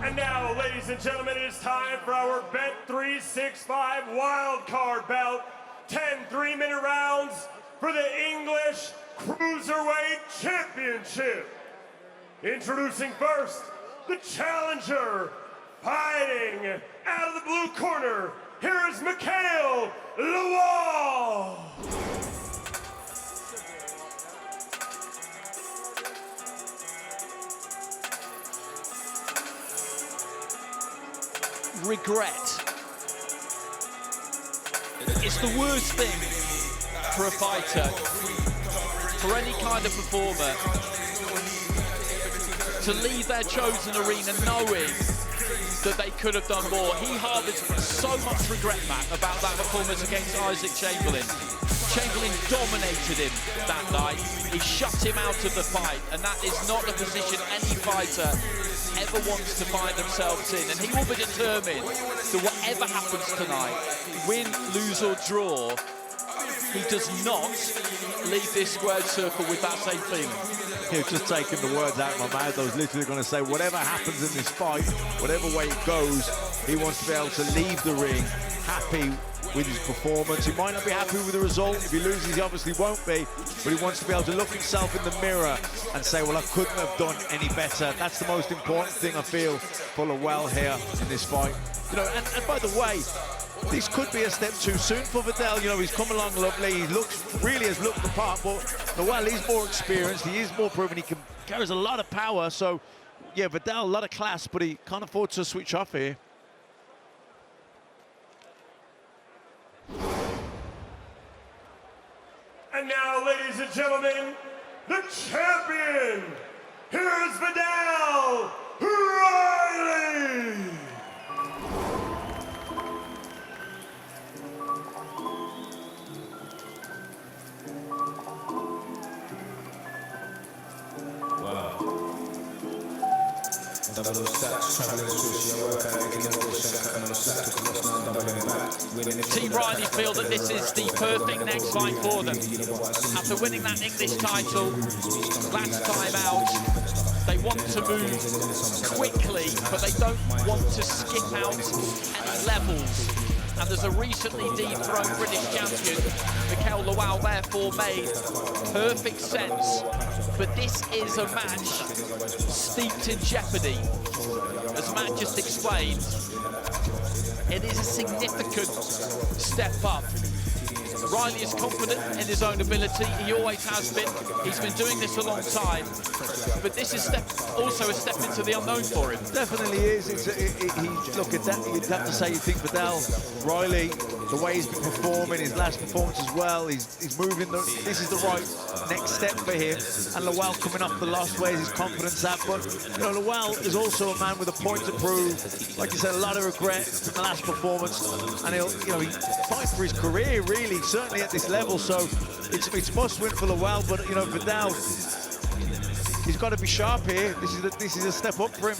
And now, ladies and gentlemen, it is time for our Bet365 wild card bout. 10 3-minute rounds for the English Cruiserweight Championship. Introducing first, the challenger, fighting out of the blue corner. Here is Mikael Lawal. Regret. It's the worst thing for a fighter, for any kind of performer, to leave their chosen arena knowing that they could have done more. He harbours so much regret, Matt, about that performance against Isaac Chamberlain. Chamberlain dominated him that night. He shut him out of the fight, and that is not a position any fighter ever wants to find themselves in. And he will be determined that whatever happens tonight, win, lose or draw, he does not leave this squared circle with that same feeling. You've just taken the words out of my mouth. I was literally going to say, whatever happens in this fight, whatever way it goes, he wants to be able to leave the ring happy with his performance. He might not be happy with the result. If he loses, he obviously won't be, but he wants to be able to look himself in the mirror and say, well, I couldn't have done any better. That's the most important thing I feel for Lawal here in this fight. You know, and by the way, this could be a step too soon for Viddal. You know, he's come along lovely. He really has looked the part, but Lawal is more experienced. He is more proven. He carries a lot of power. So, yeah, Viddal, a lot of class, but he can't afford to switch off here. And now, ladies and gentlemen, the champion, here is Viddal Riley. Team Riley feel that this is the perfect next fight for them. After winning that English title last time out, they want to move quickly, but they don't want to skip out any levels. And there's a recently dethroned British champion, Mikael Lawal, therefore made perfect sense. But this is a match steeped in jeopardy. As Matt just explained, it is a significant step up. Riley is confident in his own ability. He always has been. He's been doing this a long time. But this is also a step into the unknown for him. Definitely is. Look at that. You'd have to say you think Viddal Riley, the way he's been performing, his last performance as well, he's moving. This is the right next step for him. And Lawal coming off the loss, where's his confidence at? But you know, Lawal is also a man with a point to prove. Like you said, a lot of regret from the last performance, and he'll fight for his career really, certainly at this level. So it's must win for Lawal. But you know, Viddal, he's got to be sharp here. This is a step up for him.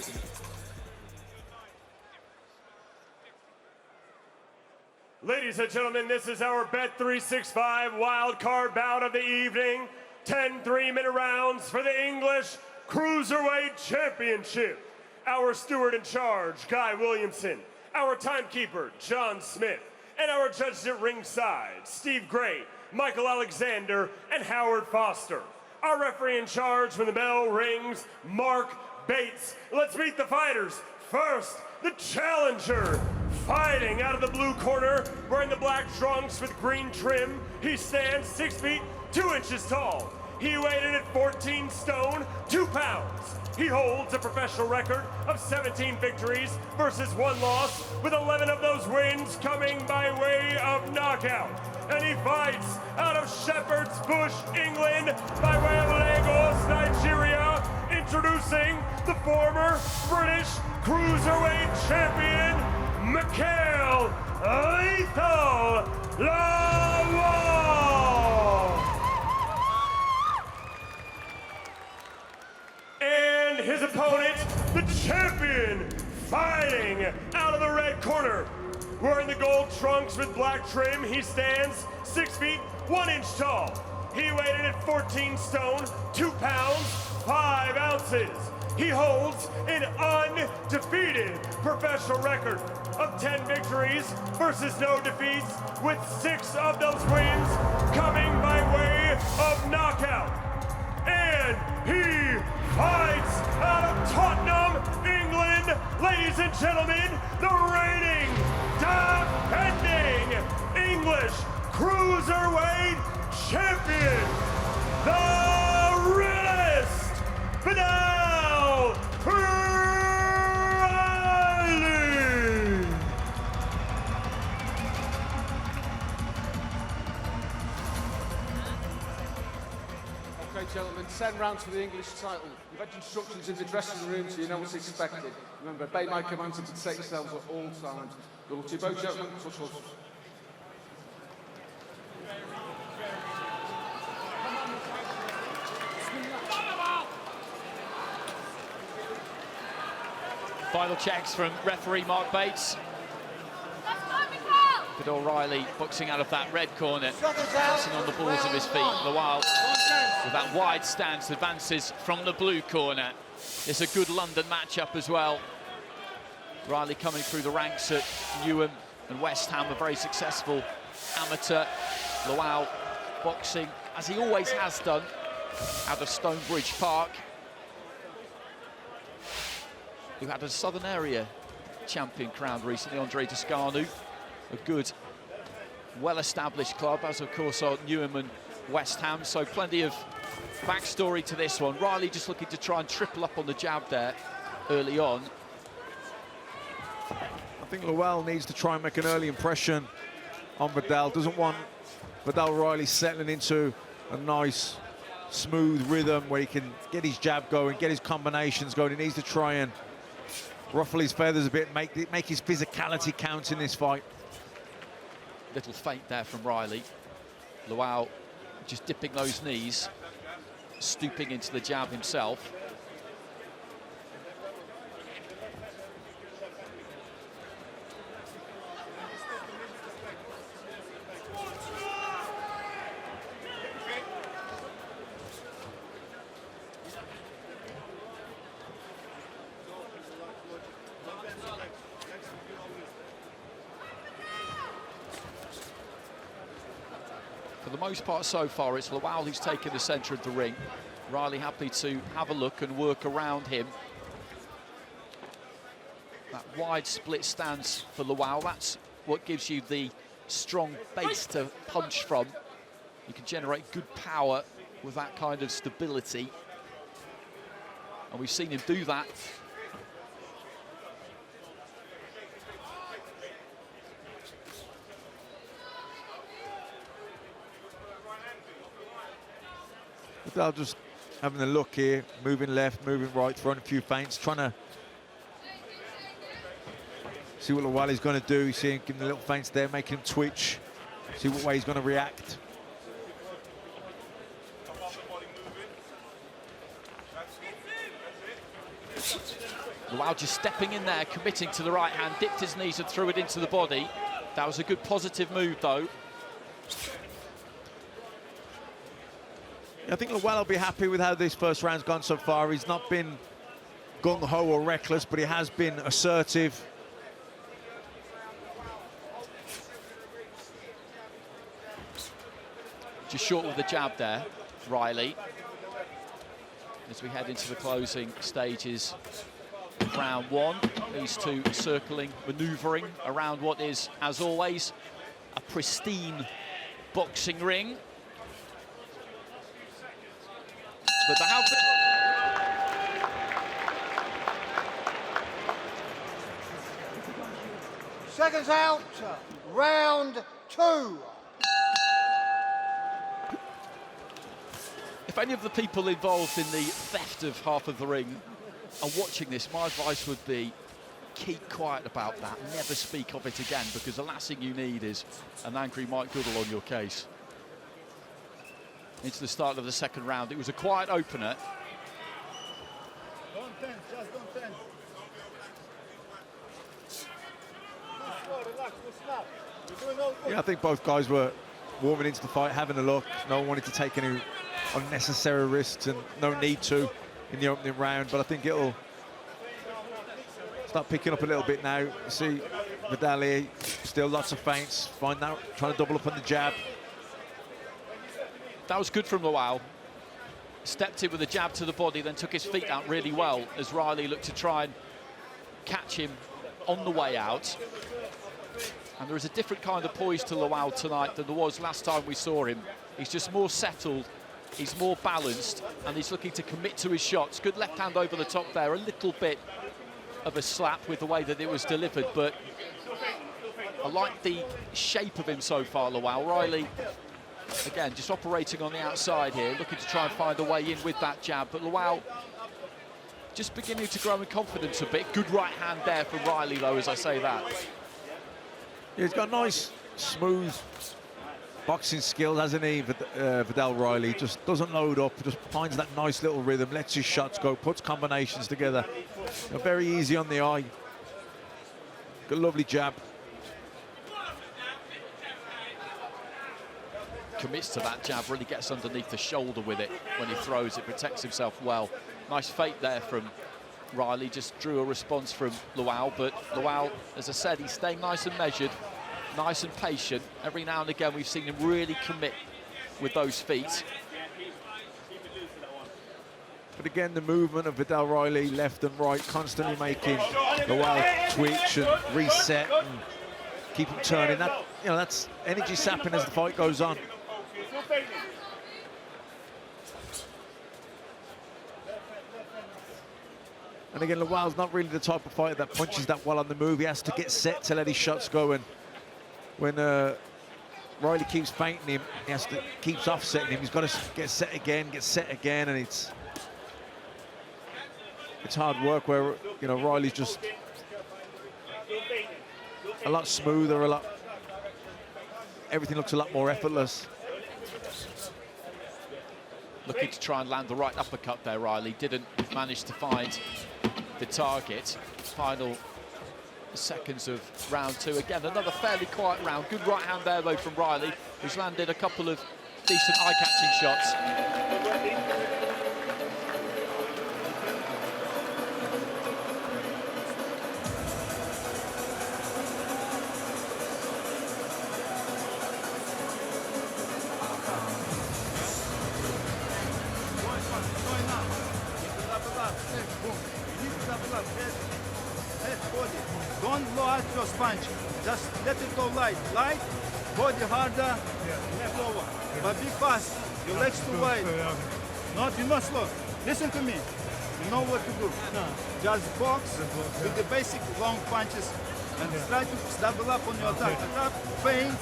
Ladies and gentlemen, this is our Bet365 wild card bout of the evening. 10 3-minute rounds for the English Cruiserweight Championship. Our steward in charge, Guy Williamson. Our timekeeper, John Smith. And our judges at ringside, Steve Gray, Michael Alexander, and Howard Foster. Our referee in charge when the bell rings, Mark Bates. Let's meet the fighters. First, the challenger, fighting out of the blue corner, wearing the black trunks with green trim. He stands 6 feet 2 inches tall. He weighed in at 14 stone, 2 pounds. He holds a professional record of 17 victories versus 1 loss, with 11 of those wins coming by way of knockout. And he fights out of Shepherd's Bush, England, by way of Lagos, Nigeria. Introducing the former British Cruiserweight champion, Mikael Lawal. And his opponent, the champion, fighting out of the red corner. Wearing the gold trunks with black trim, he stands 6 feet 1 inch tall. He weighed in at 14 stone, 2 pounds, 5 ounces. He holds an undefeated professional record of 10 victories versus no defeats, with 6 of those wins coming by way of knockout. And he fights out of Tottenham, England. Ladies and gentlemen, the reigning, defending English Cruiserweight champion, the realest, Viddal Riley. Okay, gentlemen, 10 rounds for the English title. You've had instructions in the dressing room, so you know what's expected. Remember, obey my commands and protect yourselves at all times. Good luck to you both, gentlemen. Touch wood. Final checks from referee Mark Bates. Viddal Riley boxing out of that red corner, bouncing on the balls of his feet. Lawal, with that wide stance, advances from the blue corner. It's a good London matchup as well. Riley coming through the ranks at Newham and West Ham, a very successful amateur. Lawal boxing, as he always has done, out of Stonebridge Park. Who had a Southern Area champion crowned recently, Andre Toscano. A good, well-established club, as of course are Newham and West Ham, so plenty of backstory to this one. Riley just looking to try and triple up on the jab there early on. I think Lawal needs to try and make an early impression on Viddal. Doesn't want Viddal Riley settling into a nice, smooth rhythm where he can get his jab going, get his combinations going. He needs to try and ruffle his feathers a bit, make his physicality count in this fight. Little feint there from Riley. Lawal just dipping those knees, stooping into the jab himself. For the most part so far, it's Lawal who's taken the centre of the ring. Riley happy to have a look and work around him. That wide split stance for Lawal, that's what gives you the strong base to punch from. You can generate good power with that kind of stability. And we've seen him do that. Viddal just having a look here, moving left, moving right, throwing a few feints, trying to see what Lawal is going to do. You see him giving the little feints there, making him twitch, see what way he's going to react. Lawal just stepping in there, committing to the right hand, dipped his knees and threw it into the body. That was a good positive move, though. I think Lawal will be happy with how this first round's gone so far. He's not been gung-ho or reckless, but he has been assertive. Just short with the jab there, Riley. As we head into the closing stages of round one, these two circling, manoeuvring around what is, as always, a pristine boxing ring. But there have been... Seconds out, round two. If any of the people involved in the theft of half of the ring are watching this, my advice would be keep quiet about that. Never speak of it again, because the last thing you need is an angry Mike Goodall on your case. Into the start of the second round. It was a quiet opener. tense, just don't tense. Slow, relax, listen up. You're doing all good. Yeah, I think both guys were warming into the fight, having a look. No one wanted to take any unnecessary risks, and no need to in the opening round. But I think it'll start picking up a little bit now. You see Viddal here, still lots of feints. Find out, trying to double up on the jab. That was good from Lawal. Stepped in with a jab to the body, then took his feet out really well as Riley looked to try and catch him on the way out. And there is a different kind of poise to Lawal tonight than there was last time we saw him. He's just more settled, he's more balanced, and he's looking to commit to his shots. Good left hand over the top there, a little bit of a slap with the way that it was delivered, but I like the shape of him so far, Lawal. Riley, again, just operating on the outside here, looking to try and find a way in with that jab, but Lawal just beginning to grow in confidence a bit. Good right hand there from Riley, though, as I say that. Yeah, he's got nice, smooth boxing skills, hasn't he, Viddal Riley? Just doesn't load up, just finds that nice little rhythm, lets his shots go, puts combinations together. Very easy on the eye. Got a lovely jab. Commits to that jab, really gets underneath the shoulder with it when he throws it, protects himself well. Nice feint there from Riley, just drew a response from Lawal, but Lawal, as I said, he's staying nice and measured, nice and patient. Every now and again we've seen him really commit with those feet. But again, the movement of Viddal Riley, left and right, constantly making Lawal twitch and reset and keep him turning. That, you know, that's energy sapping as the fight goes on. And again, Lawal's not really the type of fighter that punches that well on the move. He has to get set to let his shots go. And when Riley keeps feinting him, he has to keeps offsetting him. He's got to get set again, and it's hard work. Where, you know, Riley's just a lot smoother, everything looks a lot more effortless. Looking to try and land the right uppercut there, Riley. Didn't manage to find the target. Final seconds of round two. Again, another fairly quiet round. Good right hand there, though, from Riley, who's landed a couple of decent eye-catching shots. Don't blow out your punch. Just let it go light. Light, body harder, left over. But be fast. Your legs too wide. No, you're not slow. Listen to me. You know what to do. Just box with the basic long punches and try to double up on your attack. Attack, feint.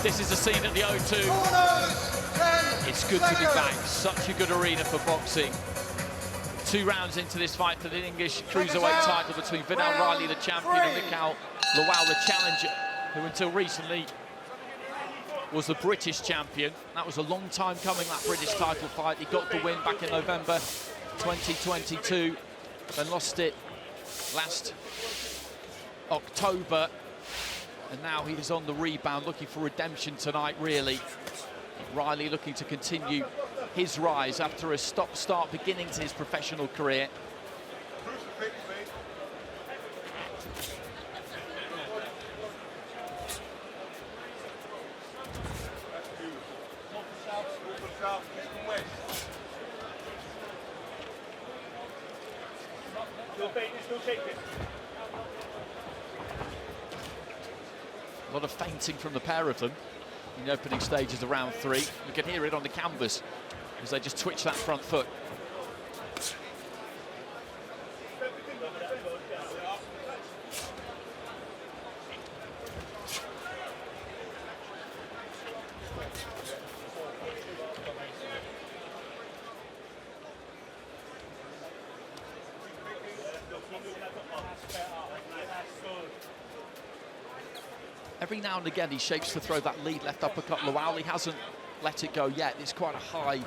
This is the scene at the O2. It's good to be back. Such a good arena for boxing. 2 rounds into this fight for the English Cruiserweight title between Viddal Riley, the champion, and Mikael Lawal, the challenger, who until recently was the British champion. That was a long time coming, that British title fight. He got the win back in November 2022, then lost it last October. And now he is on the rebound, looking for redemption tonight, really. Riley looking to continue his rise after a stop-start beginning to his professional career. A lot of feinting from the pair of them in the opening stages of round 3. You can hear it on the canvas as they just twitch that front foot. Every now and again he shapes to throw that lead left uppercut. Lawal, he hasn't let it go yet. It's quite a high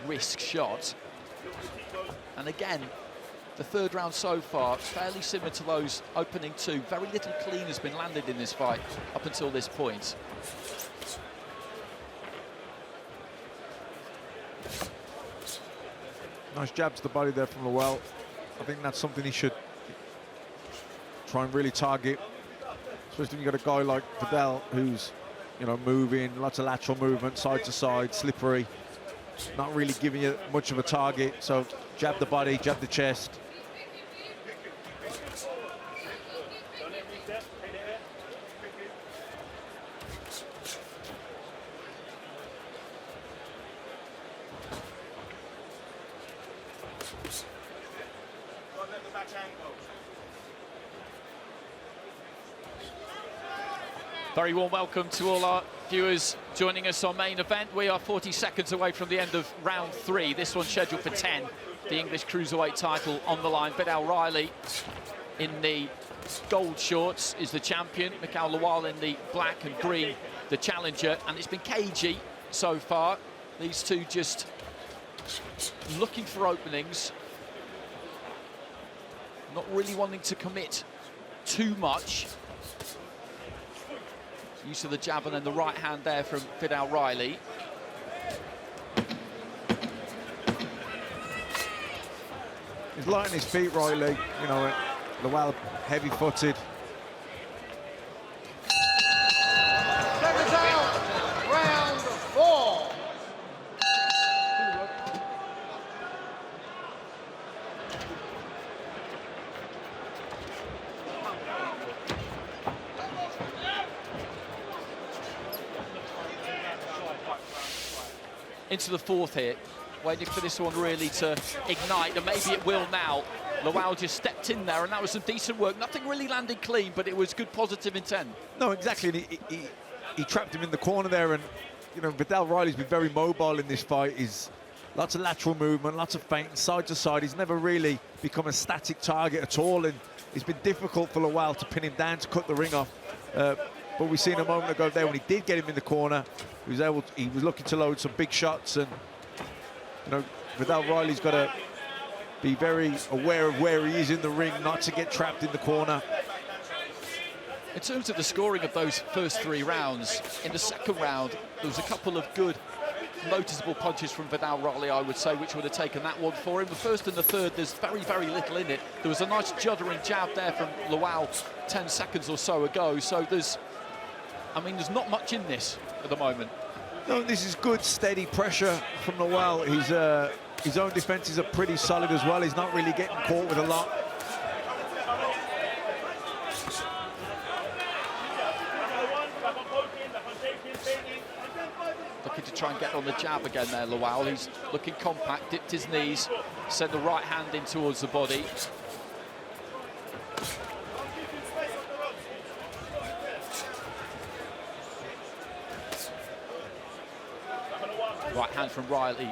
risk shot. And again, the third round so far, fairly similar to those opening two. Very little clean has been landed in this fight up until this point. Nice jab to the body there from Lawal. I think that's something he should try and really target, especially when you've got a guy like Viddal who's, you know, moving, lots of lateral movement, side to side, slippery, not really giving you much of a target. So jab the body, jab the chest. Very warm welcome to all our viewers joining us on Main Event. We are 40 seconds away from the end of round 3. This one's scheduled for 10. The English Cruiserweight title on the line. Viddal Riley in the gold shorts is the champion. Mikael Lawal in the black and green, the challenger. And it's been cagey so far. These two just looking for openings. Not really wanting to commit too much. Use of the jab and then the right hand there from Viddal Riley. He's light on his feet, Riley. You know, Lawal heavy-footed. Seconds out. Round 4. Into the fourth here, waiting for this one really to ignite, and maybe it will now. Lawal just stepped in there, and that was some decent work. Nothing really landed clean, but it was good positive intent. No, exactly. And he trapped him in the corner there, and you know, Viddal Riley's been very mobile in this fight. He's lots of lateral movement, lots of feinting, side to side. He's never really become a static target at all, and it's been difficult for Lawal to pin him down, to cut the ring off. But we seen a moment ago there when he did get him in the corner, he was looking to load some big shots, and you know, Viddal Riley's got to be very aware of where he is in the ring, not to get trapped in the corner. In terms of the scoring of those first 3 rounds, in the second round, there was a couple of good, noticeable punches from Viddal Riley, I would say, which would have taken that one for him. The first and the third, there's very, very little in it. There was a nice juddering jab there from Lawal 10 seconds or so ago, so there's not much in this at the moment. No, this is good, steady pressure from Lawal. His own defences are pretty solid as well. He's not really getting caught with a lot. Looking to try and get on the jab again there, Lawal. He's looking compact, dipped his knees, sent the right hand in towards the body. Right hand from Riley,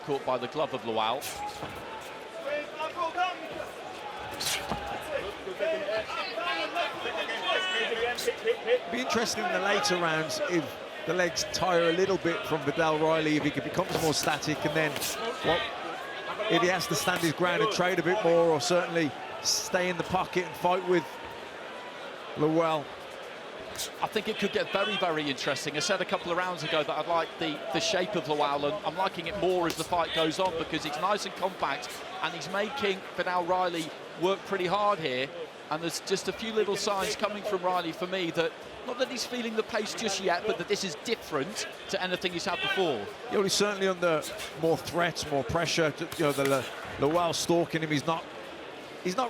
caught by the glove of Lawal. Be interesting in the later rounds if the legs tire a little bit from Viddal Riley, if he becomes more static, and then if he has to stand his ground and trade a bit more, or certainly stay in the pocket and fight with Lawal. I think it could get very, very interesting. I said a couple of rounds ago that I'd like the shape of Lawal, and I'm liking it more as the fight goes on, because it's nice and compact, and he's making Viddal Riley work pretty hard here. And there's just a few little signs coming from Riley for me that, not that he's feeling the pace just yet, but that this is different to anything he's had before. Yeah, well, he's certainly under more threats, more pressure. You know, the Lawal stalking him. He's not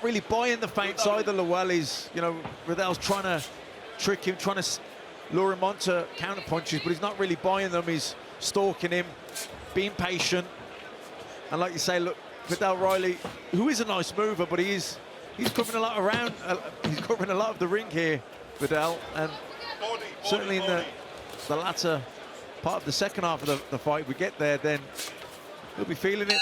really buying the feints either. Lawal is, you know, Viddal's trying to trick him, trying to lure him onto counter punches, but he's not really buying them. He's stalking him, being patient, and like you say, look, Viddal Riley, who is a nice mover, but he's covering a lot around. He's covering a lot of the ring here, Viddal, and certainly in the latter part of the second half of the fight, we get there, then he'll be feeling it.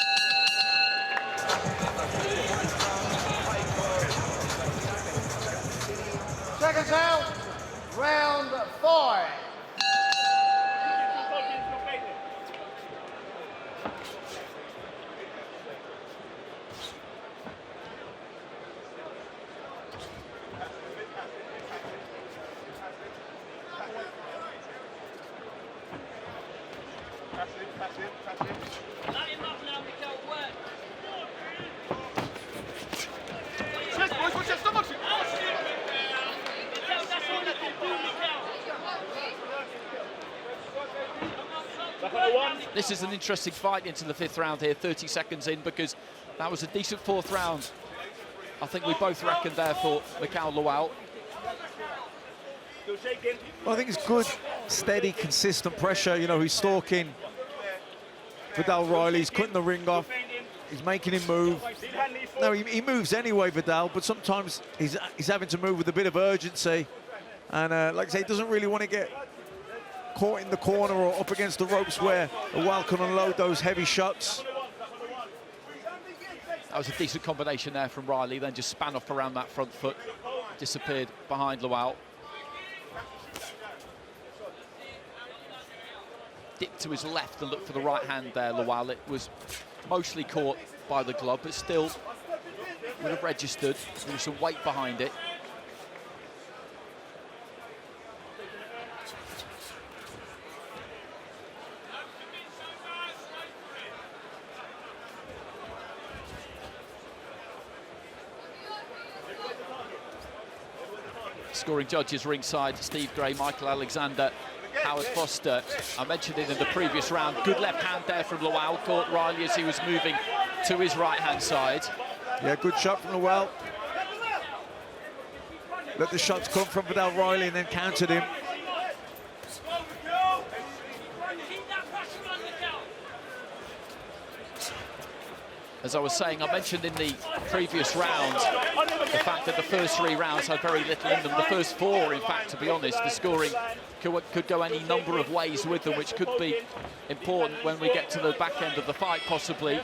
Seconds out. Round 5. This is an interesting fight into the 5th round here, 30 seconds in, because that was a decent 4th round. I think we both reckon there for Mikael Lawal. Well, I think it's good, steady, consistent pressure. You know, he's stalking Viddal Riley, he's cutting the ring off, he's making him move. No, he moves anyway, Viddal, but sometimes he's having to move with a bit of urgency. And like I say, he doesn't really want to get caught in the corner or up against the ropes where Lawal can unload those heavy shots. That was a decent combination there from Riley, then just span off around that front foot, disappeared behind Lawal. Dipped to his left and looked for the right hand there, Lawal. It was mostly caught by the glove, but still would have registered. There was some weight behind it. Scoring judges ringside, Steve Gray, Michael Alexander, Howard Foster. I mentioned it in the previous round. Good left hand there from Lawal, caught Riley as he was moving to his right-hand side. Yeah, good shot from Lawal. Let the shots come from Viddal Riley and then countered him. As I was saying, I mentioned in the previous round the fact that the first 3 rounds had very little in them. The first 4, in fact, to be honest, the scoring could go any number of ways with them, which could be important when we get to the back end of the fight, possibly.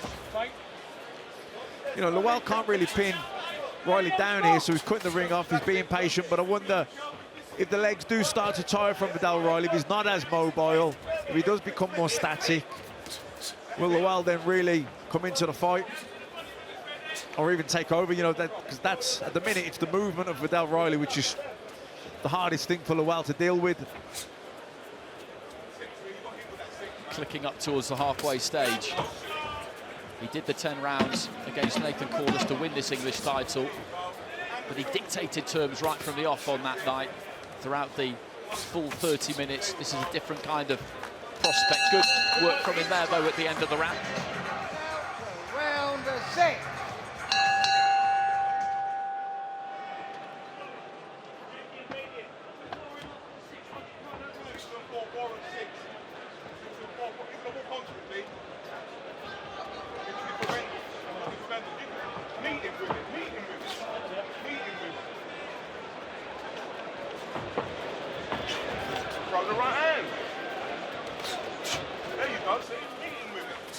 You know, Lawal can't really pin Riley down here, so he's cutting the ring off, he's being patient, but I wonder if the legs do start to tire from Viddal Riley, if he's not as mobile, if he does become more static, will Lawal then really come into the fight or even take over? You know, because that's, at the minute, it's the movement of Viddal Riley which is the hardest thing for Lawal to deal with. Clicking up towards the halfway stage. He did the 10 rounds against Nathan Corliss to win this English title, but he dictated terms right from the off on that night. Throughout the full 30 minutes, this is a different kind of prospect. Good work from him there, though, at the end of the round. Round 6.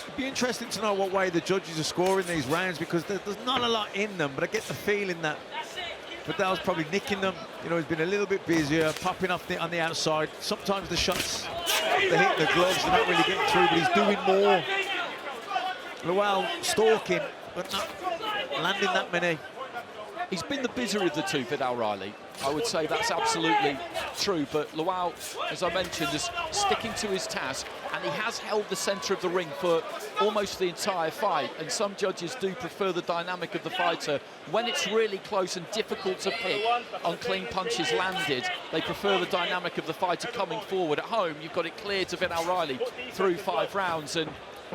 It'd be interesting to know what way the judges are scoring these rounds, because there's not a lot in them, but I get the feeling that Viddal's probably nicking them. You know, he's been a little bit busier, popping off on the outside. Sometimes the shots, they hit the gloves, they're not really getting through, but he's doing more. Lawal stalking, but not landing that many. He's been the busier of the two, Viddal Riley. I would say that's absolutely true, but Lawal, as I mentioned, is sticking to his task, and he has held the centre of the ring for almost the entire fight, and some judges do prefer the dynamic of the fighter. When it's really close and difficult to pick on clean punches landed, they prefer the dynamic of the fighter coming forward. At home, you've got it clear to Viddal Riley through 5 rounds, and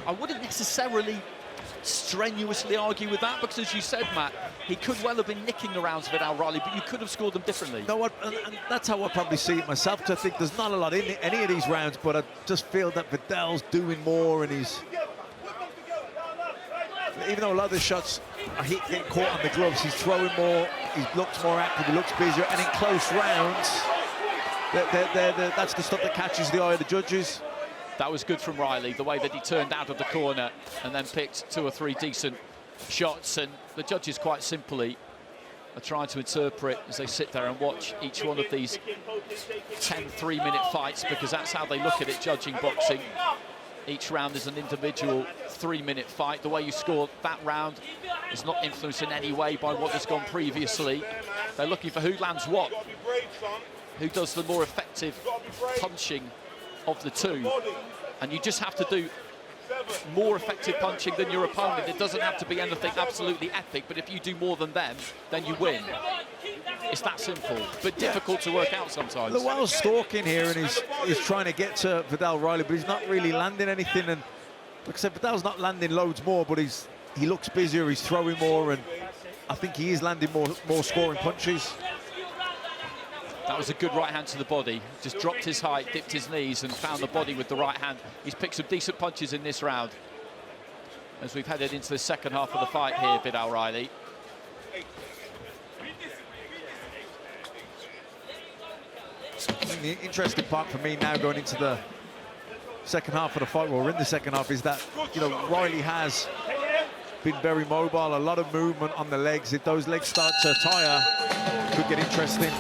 I wouldn't necessarily strenuously argue with that, because as you said, Matt, he could well have been nicking the rounds of Viddal Riley, but you could have scored them differently. No, and that's how I probably see it myself. I think there's not a lot in any of these rounds, but I just feel that Viddal's doing more, and he's, even though a lot of the shots are getting caught on the gloves, he's throwing more, he looks more active, he looks busier, and in close rounds, that's the stuff that catches the eye of the judges. That was good from Riley, the way that he turned out of the corner and then picked 2 or 3 decent shots. And the judges, quite simply, are trying to interpret as they sit there and watch each one of these 10 3-minute fights, because that's how they look at it, judging boxing. Each round is an individual 3-minute fight. The way you score that round is not influenced in any way by what has gone previously. They're looking for who lands what, who does the more effective punching of the two, and you just have to do more effective punching than your opponent. It doesn't have to be anything absolutely epic, but if you do more than them, then you win. It's that simple, but difficult to work out sometimes. Lawal's stalking here, and he's trying to get to Viddal Riley, but he's not really landing anything. And like I said, Viddal's not landing loads more, but he looks busier, he's throwing more, and I think he is landing more scoring punches. That was a good right hand to the body. Just dropped his height, dipped his knees, and found the body with the right hand. He's picked some decent punches in this round. As we've headed into the second half of the fight here, Viddal Riley. I think the interesting part for me now going into the second half of the fight, well, we're in the second half, is that, you know, Riley has been very mobile, a lot of movement on the legs. If those legs start to tire, it could get interesting.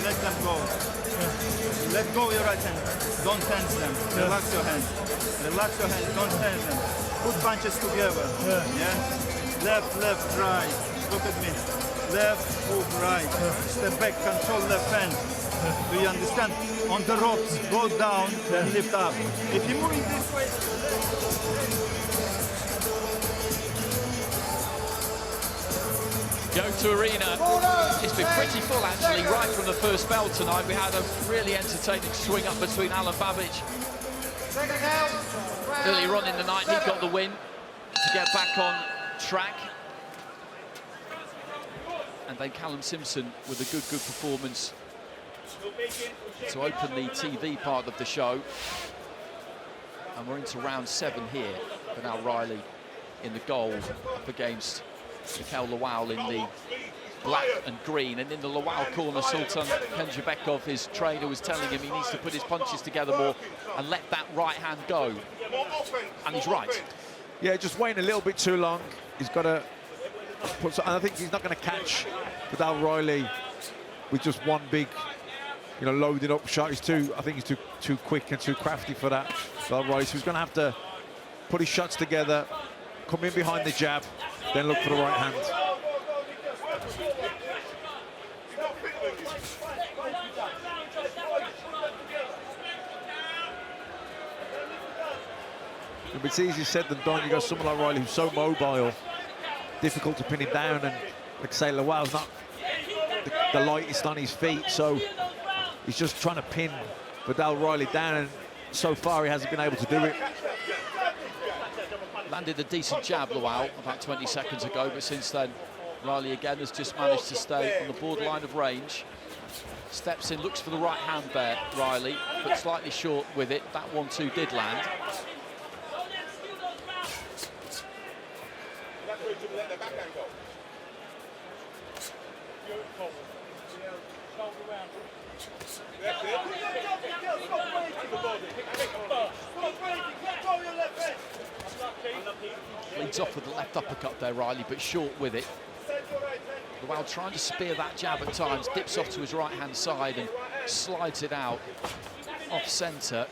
Let them go. Let go your right hand. Don't tense them. Relax your hand. Relax your hand. Don't tense them. Put punches together. Yeah. Left, left, right. Look at me. Left, hook, right. Step back. Control left hand. Do you understand? On the ropes, go down and lift up. If you're moving this way. Go-To Arena. It's been pretty full, actually, right from the first bell tonight. We had a really entertaining swing up between Alan Babic. Earlier on in the night, he got the win to get back on track. And then Callum Simpson with a good performance to open the TV part of the show. And we're into round 7 here. Viddal Riley in the gold up against Mikael Lawal in the black and green, and in the Lawal corner, Sultan Kenjabekov, his trainer, was telling him he needs to put his punches together more and let that right hand go. And he's right. Yeah, just waiting a little bit too long. He's got to put, and I think he's not going to catch Viddal Riley with just one big, you know, loaded up shot. I think he's too quick and too crafty for that, Viddal Riley. So he's going to have to put his shots together, come in behind the jab, then look for the right hand. It's easier said than done. You got someone like Riley who's so mobile, difficult to pin him down, and like I say, Lawal's not the lightest on his feet, so he's just trying to pin Viddal Riley down, and so far he hasn't been able to do it. Landed a decent jab, Lawal, about 20 seconds ago, but since then, Riley again has just managed to stay on the borderline of range. Steps in, looks for the right hand there, Riley, but slightly short with it. That 1-2 did land. Leads off with the left uppercut there, Riley, but short with it. Lawal trying to spear that jab at times, dips off to his right-hand side and slides it out off centre.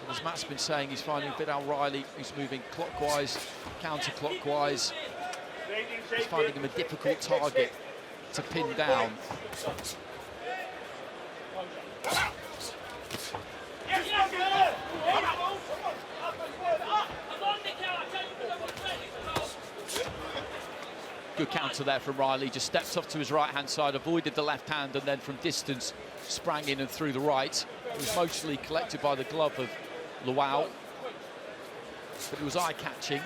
As Matt's been saying, he's finding Viddal Riley, who's moving clockwise, counter-clockwise. He's finding him a difficult target to pin down. Good counter there from Riley, just stepped off to his right-hand side, avoided the left hand, and then from distance sprang in and through the right. It was mostly collected by the glove of Lawal, but it was eye-catching.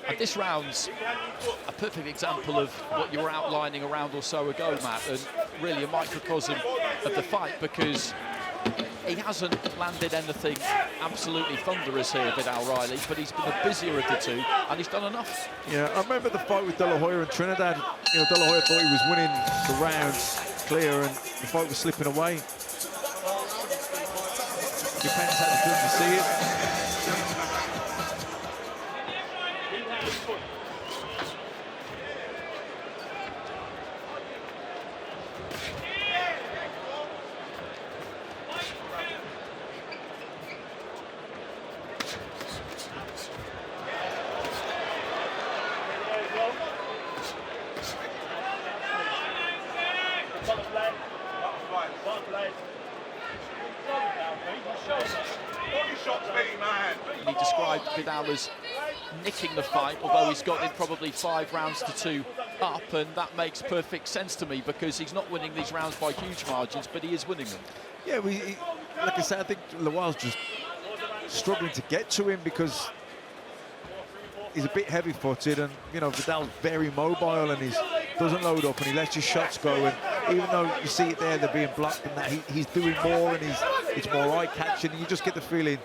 And this round's a perfect example of what you were outlining a round or so ago, Matt, and really a microcosm of the fight, because he hasn't landed anything absolutely thunderous here, Viddal Riley, but he's been the busier of the two, and he's done enough. Yeah, I remember the fight with De La Hoya and Trinidad. You know, De La Hoya thought he was winning the rounds clear, and the fight was slipping away. Depends how good you see it. He described Viddal as nicking the fight, although he's got it probably 5 rounds to 2 up, and that makes perfect sense to me because he's not winning these rounds by huge margins, but he is winning them. Yeah, like I said, I think Lawal's just struggling to get to him because he's a bit heavy-footed, and you know Viddal's very mobile and he doesn't load up and he lets his shots go. And even though you see it there, they're being blocked and that, he's doing more and it's more eye-catching, and you just get the feeling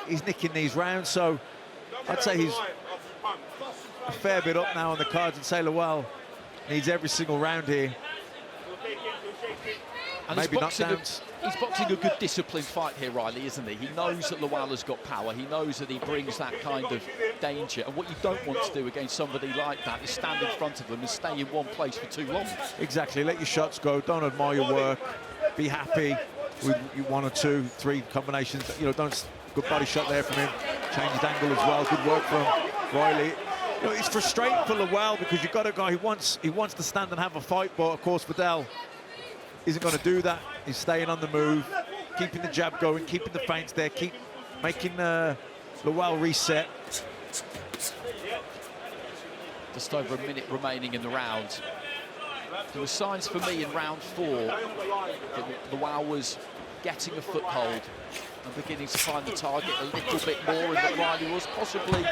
he's nicking these rounds. So I'd say he's a fair bit up now on the cards, and say Lawal needs every single round here. And maybe knockdowns. He's boxing a good disciplined fight here, Riley, isn't he? He knows that Lawal has got power. He knows that he brings that kind of danger. And what you don't want to do against somebody like that is stand in front of them and stay in one place for too long. Exactly. Let your shots go. Don't admire your work. Be happy with 1 or 2, 3 combinations. You know, don't. Good body shot there from him. Changed angle as well. Good work from Riley. You know, it's frustrating for Lawal because you've got a guy who wants to stand and have a fight, but of course Viddal isn't going to do that. He's staying on the move, keeping the jab going, keeping the feints there, keep making Lawal reset. Just over a minute remaining in the round. There were signs for me in round 4 that Lawal was getting a foothold and beginning to find the target a little bit more, and that Riley was possibly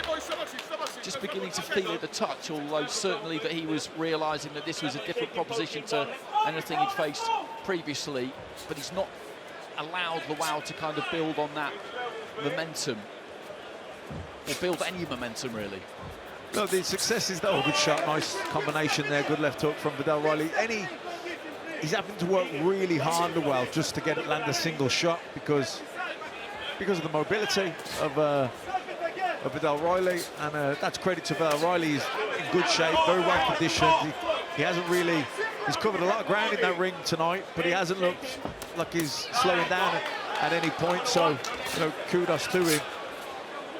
just beginning to feel it a touch, although certainly that he was realising that this was a different proposition to anything he'd faced previously, but he's not allowed Lawal to kind of build on that momentum, or build any momentum, really. No, the success is that. Oh, good shot, nice combination there, good left hook from Viddal Riley. He's having to work really hard, Lawal, just to land a single shot because of the mobility of Viddal Riley, and that's credit to Viddal Riley. He's in good shape, very well conditioned. He's covered a lot of ground in that ring tonight, but he hasn't looked like he's slowing down at any point, so you know, kudos to him.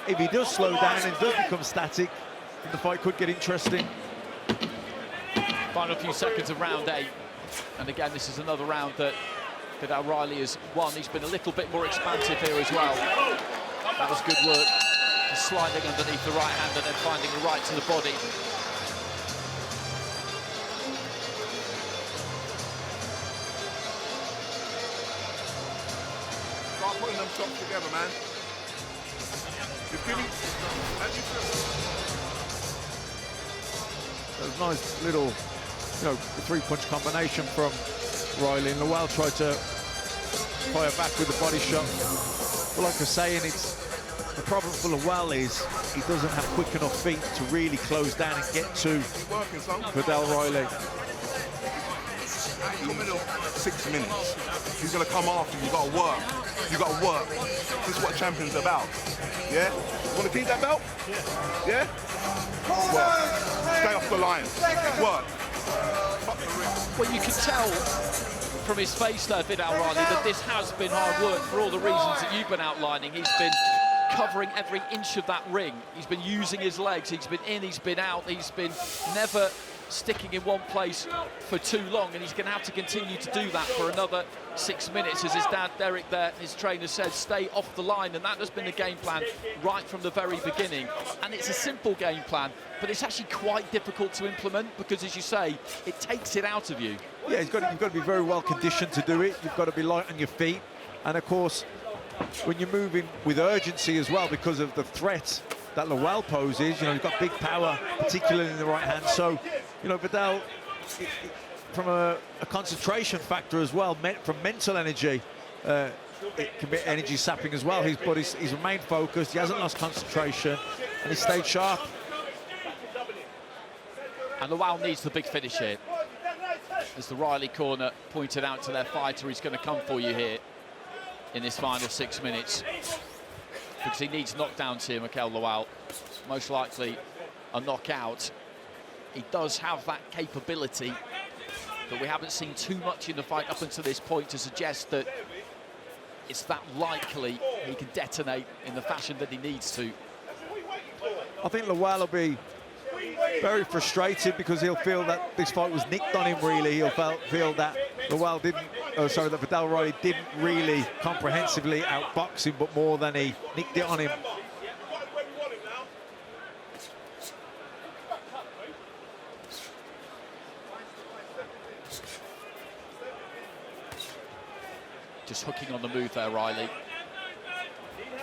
If he does slow down and does become static, the fight could get interesting. Final few seconds of round 8, and again this is another round that Viddal Riley has won. He's been a little bit more expansive here as well. That was good work, just sliding underneath the right hand and then finding the right to the body. Start putting them shots together, man. There's nice little, you know, 3-punch combination from Riley, and Lawal tried to fire back with the body shot. But like I was saying, the problem for Lawal is he doesn't have quick enough feet to really close down and get to Viddal Riley. In the middle, 6 minutes. He's going to come after you. You've got to work. You've got to work. This is what champions are about. Yeah? Want to keep that belt? Yeah? Work. Stay off the line. Work. Well, you can tell from his face there, Viddal Riley, that this has been hard work for all the reasons that you've been outlining. He's been covering every inch of that ring. He's been using his legs. He's been in, he's been out. He's been never sticking in one place for too long, and he's going to have to continue to do that for another 6 minutes. As his dad Derek there, his trainer, said, stay off the line, and that has been the game plan right from the very beginning. And it's a simple game plan, but it's actually quite difficult to implement because, as you say, it takes it out of you. Yeah, you've got to be very well conditioned to do it. You've got to be light on your feet, and of course when you're moving with urgency as well because of the threat that Lawal poses, you know, you've got big power, particularly in the right hand. So, you know, Viddal, from a concentration factor as well, from mental energy, it can be energy sapping as well. But he's remained focused, he hasn't lost concentration, and he stayed sharp. And Lawal needs the big finish here. As the Riley corner pointed out to their fighter, he's going to come for you here. in this final 6 minutes, because he needs knockdowns here, Mikael Lawal. Most likely a knockout. He does have that capability, but we haven't seen too much in the fight up until this point to suggest that it's that likely he can detonate in the fashion that he needs to. I think Lawal will be very frustrated because he'll feel that this fight was nicked on him, really. He'll feel that Lawal didn't, that Viddal Riley didn't really comprehensively outbox him, but more than he nicked it on him. Just hooking on the move there, Riley.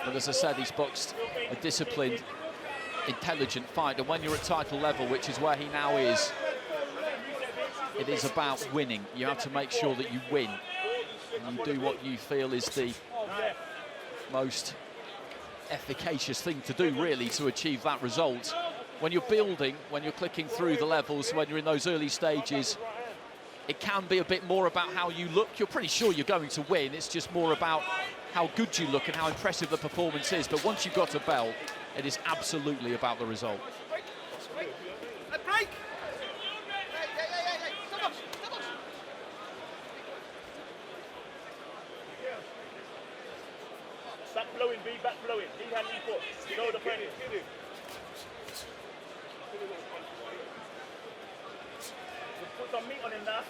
But as I said, he's boxed a disciplined, intelligent fight, and when you're at title level, which is where he now is, it is about winning. You have to make sure that you win, and you do what you feel is the most efficacious thing to do, really, to achieve that result. When you're building, when you're clicking through the levels, when you're in those early stages, it can be a bit more about how you look. You're pretty sure you're going to win. It's just more about how good you look and how impressive the performance is. But once you've got a belt, it is absolutely about the result. Break! Back blowing, B, back blowing. Lead hand, lead foot. Go the friend. Put some meat on him now.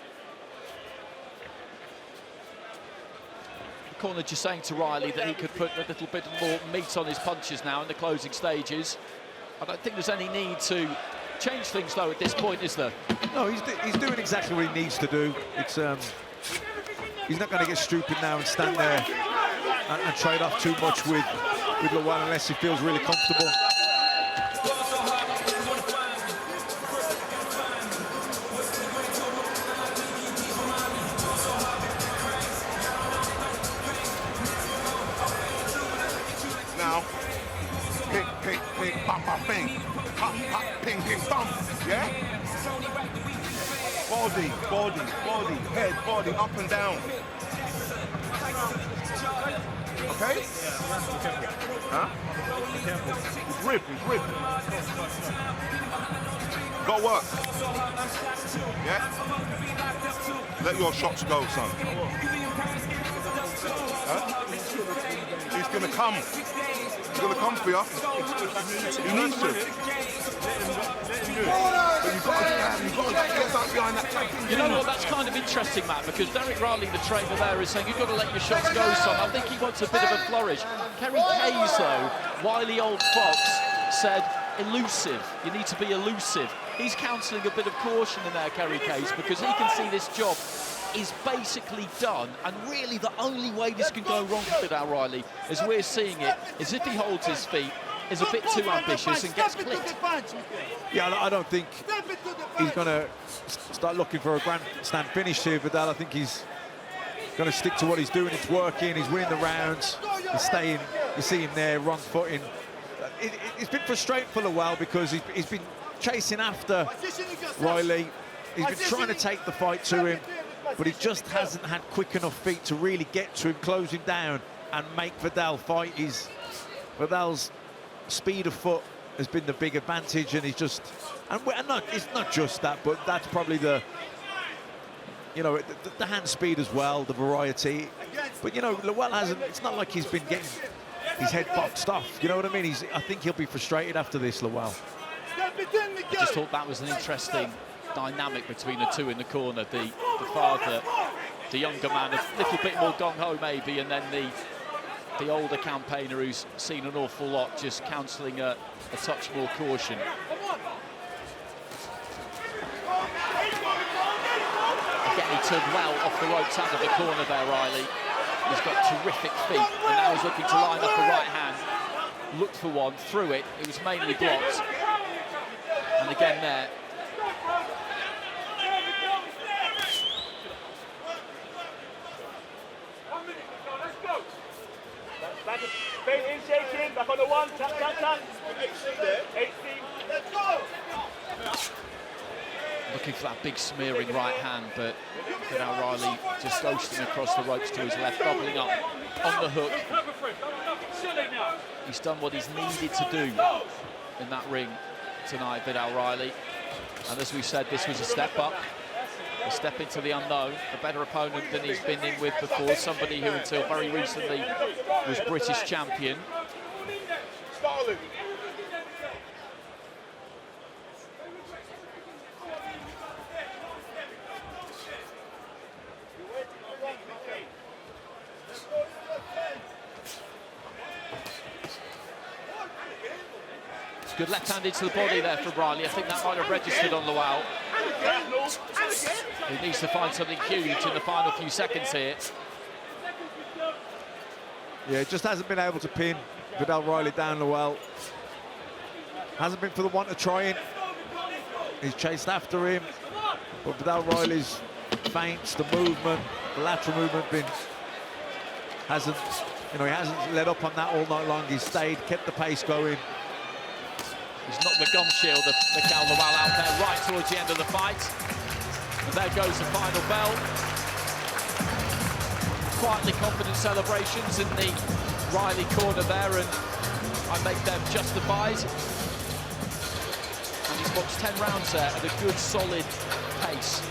The corner just saying to Riley that he could put a little bit more meat on his punches now in the closing stages. I don't think there's any need to change things, though, at this point, is there? No, he's doing exactly what he needs to do. It's he's not going to get stupid now and stand there and trade off too much with Lawal unless he feels really comfortable. Now, ping, ping, ping, bam, bam, ping. Pop, pop, ping, ping, bam. Yeah? Body, body, body, head, body, up and down. Okay? Huh? It's rip, it's rip. Got work. Yeah? Let your shots go, son. Huh? He's gonna come. He's gonna come for you. He needs to. But you've got to get that behind that tag. You know what, that's kind of interesting, Matt, because Derek Riley, the trainer there, is saying you've got to let your shots go, son. I think he wants a bit of a flourish. Kerry Kayes, though, wily old fox, said elusive. You need to be elusive. He's counselling a bit of caution in there, Kerry Kayes, because he can see this job is basically done, and really the only way this can go wrong for Viddal Riley, as we're seeing it, is if he holds his feet, is a bit too ambitious and gets clipped. Yeah, I don't think he's going to start looking for a grandstand finish here, Viddal. I think he's going to stick to what he's doing. It's working. He's winning the rounds. He's staying. You see him there, wrong footing. It's been frustrating for Lawal because he's been chasing after Riley. He's been trying to take the fight to him, but he just hasn't had quick enough feet to really get to him, close him down, and make Viddal fight. Viddal's speed of foot has been the big advantage, and he's just, it's not just that, but that's probably the hand speed as well, the variety. But Lawal hasn't. It's not like he's been getting his head boxed off. You know what I mean? I think he'll be frustrated after this, Lawal. I just thought that was an interesting dynamic between the two in the corner. The father, the younger man, a little bit more gung-ho maybe, and then the older campaigner who's seen an awful lot, just counselling a touch more caution. Again, he turned well off the ropes out of the corner there, Riley. He's got terrific feet, and now he's looking to line up a right hand. Looked for one, threw it. It was mainly blocked. And again there. Back in, shaking, back on the one, tap, tap, tap. 8 let's go! Looking for that big smearing right hand, but Viddal Riley just ghosting across the ropes to his left, doubling up on the hook. He's done what he's needed to do in that ring tonight, Viddal Riley. And as we said, this was a step up, a step into the unknown, a better opponent than he's been in with before, somebody who until very recently was British champion. Good left-handed to the body there from Riley. I think that might have registered on Lawal. He needs to find something huge in the final few seconds here. Yeah, just hasn't been able to pin Viddal Riley down Lawal. Hasn't been for the want of trying. He's chased after him, but Viddal Riley's feints, the movement, the lateral movement, hasn't let up on that all night long. He's stayed, kept the pace going. He's knocked the gum shield of Mikael Lawal out there right towards the end of the fight. And there goes the final bell. Quietly confident celebrations in the Riley corner there, and I make them justified. And he's boxed 10 rounds there at a good, solid pace.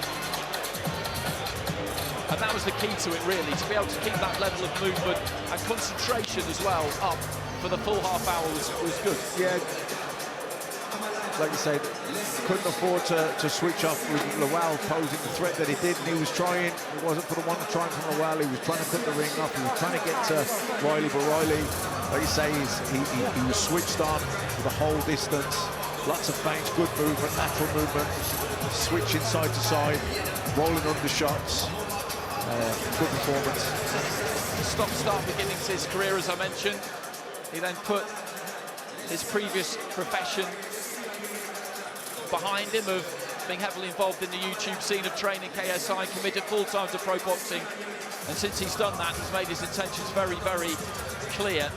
And that was the key to it, really, to be able to keep that level of movement and concentration as well up for the full half hour was good. Yeah. Like you said, couldn't afford to switch off with Lawal posing the threat that he did, and he was trying. It wasn't for the one trying from Lawal. He was trying to cut the ring off. He was trying to get to Riley, but Riley, like you say, he was switched on for the whole distance. Lots of feints, good movement, natural movement, switching side to side, rolling under shots. Good performance. Stop-start beginning to his career, as I mentioned. He then put his previous profession behind him of being heavily involved in the YouTube scene of training KSI, committed full-time to pro boxing, and since he's done that, he's made his intentions very, very clear.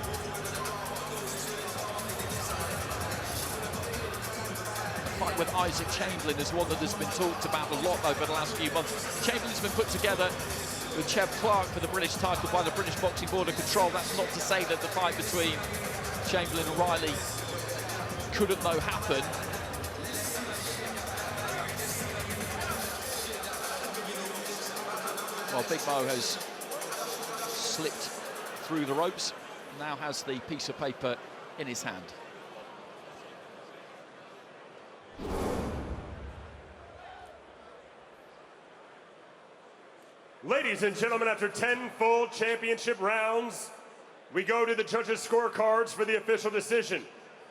The fight with Isaac Chamberlain is one that has been talked about a lot over the last few months. Chamberlain's been put together with Clarke for the British title by the British Boxing Board of Control. That's not to say that the fight between Chamberlain and Riley couldn't, though, happen. Well, Big Mo has slipped through the ropes, now has the piece of paper in his hand. Ladies and gentlemen, after 10 full championship rounds, we go to the judges' scorecards for the official decision.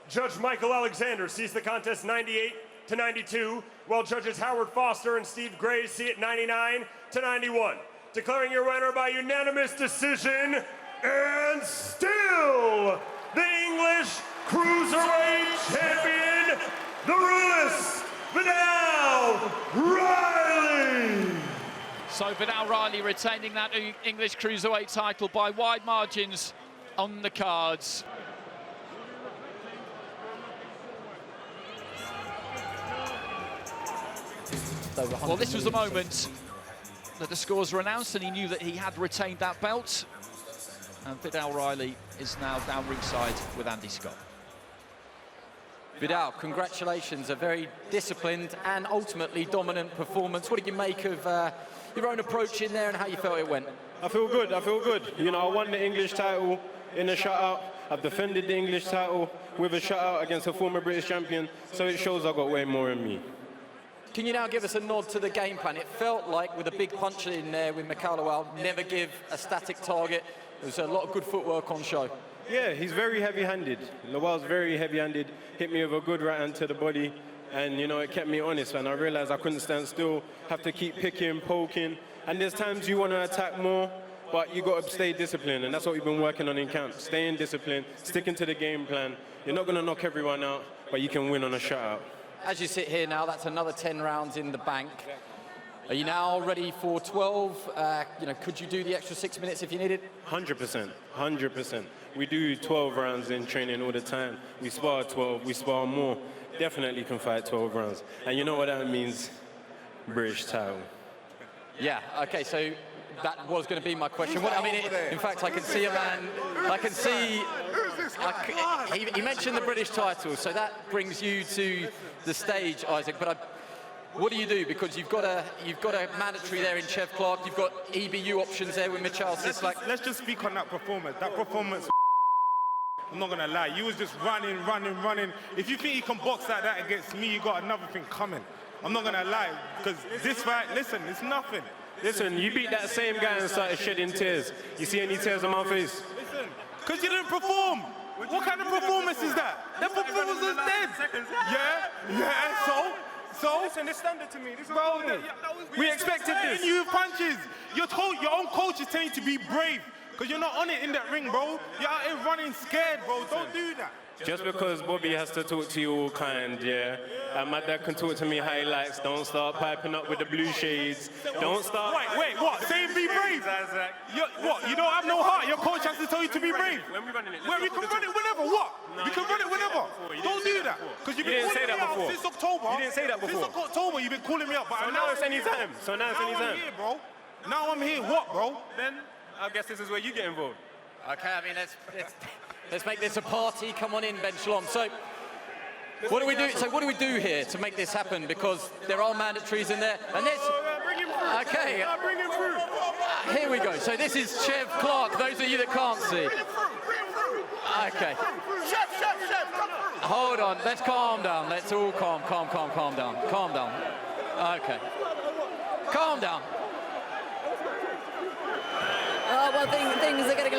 Judge Michael Alexander sees the contest 98-92, while judges Howard Foster and Steve Gray see it 99-91. Declaring your winner by unanimous decision, and still the English Cruiserweight champion, the ruthless Viddal Riley. So Viddal Riley retaining that English Cruiserweight title by wide margins on the cards. Well, this was the moment that the scores were announced, and he knew that he had retained that belt. And Viddal Riley is now down ringside with Andy Scott. Viddal, congratulations, a very disciplined and ultimately dominant performance. What did you make of your own approach in there and how you felt it went? I feel good, I feel good. You know, I won the English title in a shutout. I've defended the English title with a shutout against a former British champion, so it shows I've got way more in me. Can you now give us a nod to the game plan? It felt like with a big punch in there with Mikael Lawal, never give a static target. There was a lot of good footwork on show. Yeah, he's very heavy-handed. Lawal's very heavy-handed, hit me with a good right hand to the body, and, you know, it kept me honest, and I realized I couldn't stand still, have to keep picking, poking, and there's times you want to attack more, but you got to stay disciplined, and that's what we've been working on in camp. Staying disciplined, sticking to the game plan. You're not going to knock everyone out, but you can win on a shutout. As you sit here now, that's another 10 rounds in the bank. Are you now ready for 12? You know, could you do the extra 6 minutes if you needed? 100%, 100%. We do 12 rounds in training all the time. We spar 12, we spar more. Definitely can fight 12 rounds. And you know what that means? British title. Yeah, okay, so that was going to be my question. What, I mean, in fact, I can see a man, I can see, he mentioned the British title, so that brings you to the stage, Isaac, but what do you do? Because you've got a mandatory there in Chev Clarke, you've got EBU options there with Mikael Lawal. Let's just speak on that performance. That performance, I'm not gonna lie, you was just running. If you think you can box like that against me, you got another thing coming. I'm not gonna lie, because this fight, listen, it's nothing. Listen, you beat that same guy and started shedding tears. You see any tears on my face? Listen, because you didn't perform. What kind of performance is that? That performance is dead. Yeah, so listen, it's standard to me. This bro, we expected this. You punches. You're told, your own coach is telling you to be brave, because you're not on it in that ring, bro. You're out here running scared, bro. Don't do that. Just because Bobby has to talk to you all kind, yeah, and my dad can talk to me how he likes, don't start piping up with the blue shades, don't start... Wait, what? Saying be brave? What, you don't have no heart? Your coach has to tell you to be brave? When we running it, we can run it whenever, what? We can run it whenever. Don't do that. Because you've been calling me out since October. You didn't say that before. Since October, you've been calling me out. So now it's any time. Now I'm here, bro. Now I'm here, what, bro? Then, I guess this is where you get involved. Okay, I mean, let's make this a party. Come on in, Ben Shalom. So, what do we do? So, what do we do here to make this happen? Because there are mandatories in there, and this. Bring him through. Okay. Bring him through. Here we go. So this is Chev Clarke. Those of you that can't see. Okay. Hold on. Let's calm down. Let's all calm down. Calm down. Okay. Calm down. Oh, well, things are getting a